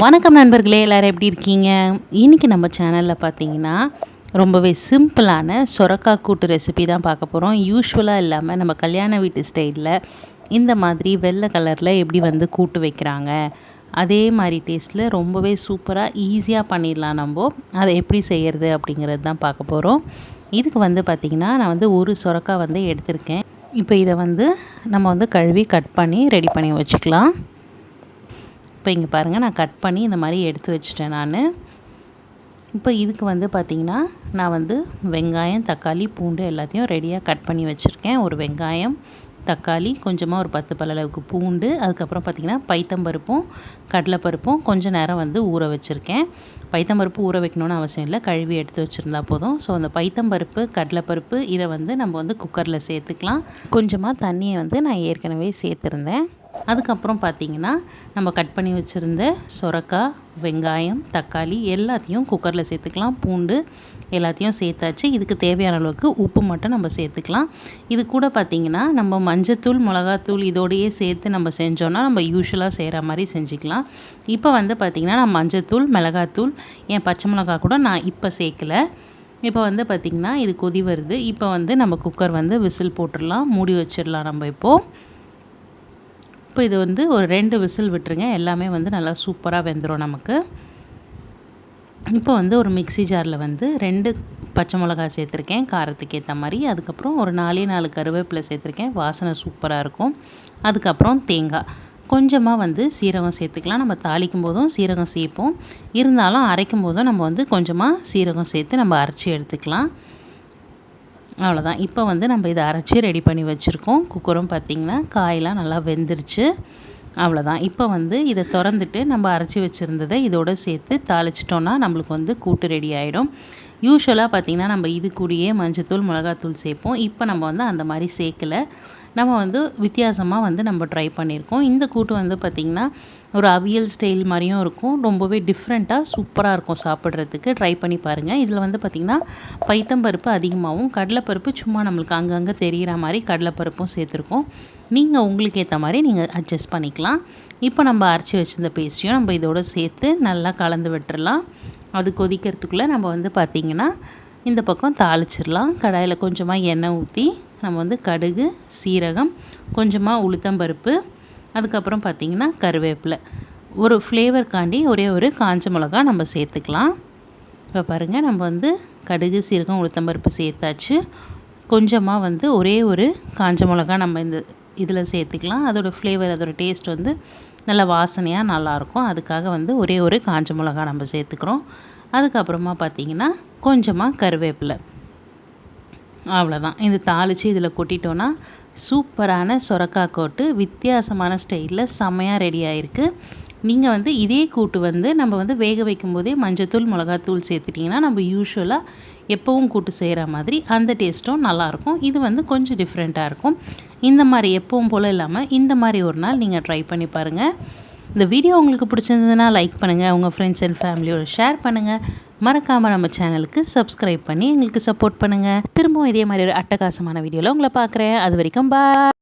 வணக்கம் நண்பர்களே, எல்லோரும் எப்படி இருக்கீங்க? இன்றைக்கி நம்ம சேனலில் பார்த்தீங்கன்னா ரொம்பவே சிம்பிளான சொரக்காய் கூட்டு ரெசிபி தான் பார்க்க போகிறோம். யூஸ்வலாக இல்லாமல் நம்ம கல்யாண வீட்டு ஸ்டைலில் இந்த மாதிரி வெள்ளை கலரில் எப்படி கூட்டு வைக்கிறாங்க, அதே மாதிரி டேஸ்ட்டில் ரொம்பவே சூப்பராக ஈஸியாக பண்ணிடலாம். நம்ம அதை எப்படி செய்கிறது அப்படிங்கிறது தான் பார்க்க போகிறோம். இதுக்கு பார்த்திங்கன்னா நான் ஒரு சொரக்காய் எடுத்திருக்கேன். இப்போ இதை நம்ம கழுவி கட் பண்ணி ரெடி பண்ணி வச்சுக்கலாம். இப்போ இங்கே பாருங்கள், நான் கட் பண்ணி இந்த மாதிரி எடுத்து வச்சுட்டேன் நான். இப்போ இதுக்கு பார்த்திங்கன்னா நான் வெங்காயம், தக்காளி, பூண்டு எல்லாத்தையும் ரெடியாக கட் பண்ணி வச்சுருக்கேன். ஒரு வெங்காயம், தக்காளி, கொஞ்சமாக ஒரு 10 பல் அளவுக்கு பூண்டு, அதுக்கப்புறம் பார்த்திங்கன்னா பைத்தம்பருப்பும் கடலைப்பருப்பும் கொஞ்சம் நேரம் ஊற வச்சுருக்கேன். பைத்தம்பருப்பு ஊற வைக்கணுன்னு அவசியம் இல்லை, கழுவி எடுத்து வச்சுருந்தா போதும். ஸோ அந்த பைத்தம்பருப்பு, கடலைப்பருப்பு இதை நம்ம குக்கரில் சேர்த்துக்கலாம். கொஞ்சமாக தண்ணியை நான் ஏற்கனவே சேர்த்துருந்தேன். அதுக்கப்புறம் பார்த்திங்கன்னா நம்ம கட் பண்ணி வச்சுருந்த சொரக்காய், வெங்காயம், தக்காளி எல்லாத்தையும் குக்கரில் சேர்த்துக்கலாம். பூண்டு எல்லாத்தையும் சேர்த்தாச்சு. இதுக்கு தேவையான அளவுக்கு உப்பு மட்டும் நம்ம சேர்த்துக்கலாம். இது கூட பார்த்திங்கன்னா நம்ம மஞ்சத்தூள், மிளகாத்தூள் இதோடையே சேர்த்து நம்ம செஞ்சோன்னா நம்ம யூஸ்வலாக செய்கிற மாதிரி செஞ்சுக்கலாம். இப்போ பார்த்திங்கன்னா நான் மஞ்சத்தூள், மிளகாத்தூள், ஏன் பச்சை மிளகா கூட நான் இப்போ சேர்க்கலை. இப்போ பார்த்திங்கன்னா இது கொதி வருது. இப்போ நம்ம குக்கர் விசில் போட்டுடலாம், மூடி வச்சிடலாம் நம்ம இப்போது. இப்போ இது ஒரு 2 விசில் விட்டுருங்க. எல்லாமே நல்லா சூப்பராக வெந்துடும் நமக்கு. இப்போ ஒரு மிக்ஸி ஜாரில் 2 பச்சை மிளகாய் சேர்த்துருக்கேன் காரத்துக்கு ஏற்ற மாதிரி. அதுக்கப்புறம் ஒரு 4 கருவேப்பிலை சேர்த்துருக்கேன், வாசனை சூப்பராக இருக்கும். அதுக்கப்புறம் தேங்காய், கொஞ்சமாக சீரகம் சேர்த்துக்கலாம். நம்ம தாளிக்கும் போதும் சீரகம் சேர்ப்போம், இருந்தாலும் அரைக்கும் போதும் நம்ம கொஞ்சமாக சீரகம் சேர்த்து நம்ம அரைச்சி எடுத்துக்கலாம். அவ்வளோதான். இப்போ நம்ம இதை அரைச்சி ரெடி பண்ணி வச்சுருக்கோம். குக்கரும் பார்த்திங்கன்னா காயெலாம் நல்லா வெந்துருச்சு. அவ்வளோதான். இப்போ இதை திறந்துட்டு நம்ம அரைச்சி வச்சுருந்ததை இதோடு சேர்த்து தாளிச்சிட்டோன்னா நம்மளுக்கு கூட்டு ரெடி ஆகிடும். யூஸ்வலாக பார்த்திங்கன்னா நம்ம இது கூடயே மஞ்சத்தூள், மிளகாத்தூள் சேர்ப்போம். இப்போ நம்ம அந்த மாதிரி சேர்க்கலை. நம்ம வித்தியாசமாக நம்ம ட்ரை பண்ணியிருக்கோம். இந்த கூட்டு பார்த்திங்கன்னா ஒரு அவியல் ஸ்டைல் மாதிரியும் இருக்கும், ரொம்பவே டிஃப்ரெண்ட்டாக சூப்பராக இருக்கும் சாப்பிட்றதுக்கு. ட்ரை பண்ணி பாருங்கள். இதில் பார்த்திங்கன்னா பைத்தம்பருப்பு அதிகமாகவும், கடலைப்பருப்பு சும்மா நம்மளுக்கு அங்கங்கே தெரிகிற மாதிரி கடலைப்பருப்பும் சேர்த்துருக்கோம். நீங்கள் உங்களுக்கு ஏற்ற மாதிரி நீங்கள் அட்ஜஸ்ட் பண்ணிக்கலாம். இப்போ நம்ம அரைச்சி வச்சுருந்த பேஸ்ட்டையும் நம்ம இதோடு சேர்த்து நல்லா கலந்து விட்டுறலாம். அது கொதிக்கிறதுக்குள்ளே நம்ம பார்த்திங்கன்னா இந்த பக்கம் தாளிச்சிடலாம். கடாயில் கொஞ்சமாக எண்ணெய் ஊற்றி நம்ம கடுகு, சீரகம், கொஞ்சமாக உளுத்தம்பருப்பு, அதுக்கப்புறம் பார்த்திங்கன்னா கருவேப்பிலை, ஒரு ஃப்ளேவர்க்காண்டி ஒரே ஒரு காஞ்ச மிளகா நம்ம சேர்த்துக்கலாம். இப்போ பாருங்கள், நம்ம கடுகு, சீரகம், உளுத்தம்பருப்பு சேர்த்தாச்சு. கொஞ்சமாக ஒரே ஒரு காஞ்ச மிளகா நம்ம இதில் சேர்த்துக்கலாம். அதோடய ஃப்ளேவர், அதோடய டேஸ்ட் நல்லா வாசனையாக நல்லாயிருக்கும். அதுக்காக ஒரே ஒரு காஞ்ச மிளகா நம்ம சேர்த்துக்கிறோம். அதுக்கப்புறமா பார்த்திங்கன்னா கொஞ்சமாக கருவேப்பிலை. அவ்வளோதான். இது தாளித்து இதில் கொட்டிட்டோன்னா சூப்பரான சொரக்காய் கூட்டு வித்தியாசமான ஸ்டைலில் செம்மையாக ரெடி ஆகிருக்கு. நீங்கள் இதே கூட்டு நம்ம வேக வைக்கும் போதே மஞ்சத்தூள், மிளகாத்தூள் சேர்த்துட்டிங்கன்னா நம்ம யூஸ்வலாக எப்போவும் கூட்டு செய்கிற மாதிரி அந்த டேஸ்ட்டும் நல்லாயிருக்கும். இது கொஞ்சம் டிஃப்ரெண்ட்டாக இருக்கும். இந்த மாதிரி எப்பவும் போல் இல்லாமல் இந்த மாதிரி ஒரு நாள் நீங்கள் ட்ரை பண்ணி பாருங்கள். இந்த வீடியோ உங்களுக்கு பிடிச்சிருந்ததுன்னா லைக் பண்ணுங்கள், உங்கள் ஃப்ரெண்ட்ஸ் அண்ட் ஃபேமிலியோட ஷேர் பண்ணுங்கள். மறக்காமல் நம்ம சேனலுக்கு சப்ஸ்கிரைப் பண்ணி எங்களுக்கு சப்போர்ட் பண்ணுங்கள். திரும்பவும் இதே மாதிரி ஒரு அட்டகாசமான வீடியோவில் உங்களை பார்க்குறேன். அது வரைக்கும் பாய்.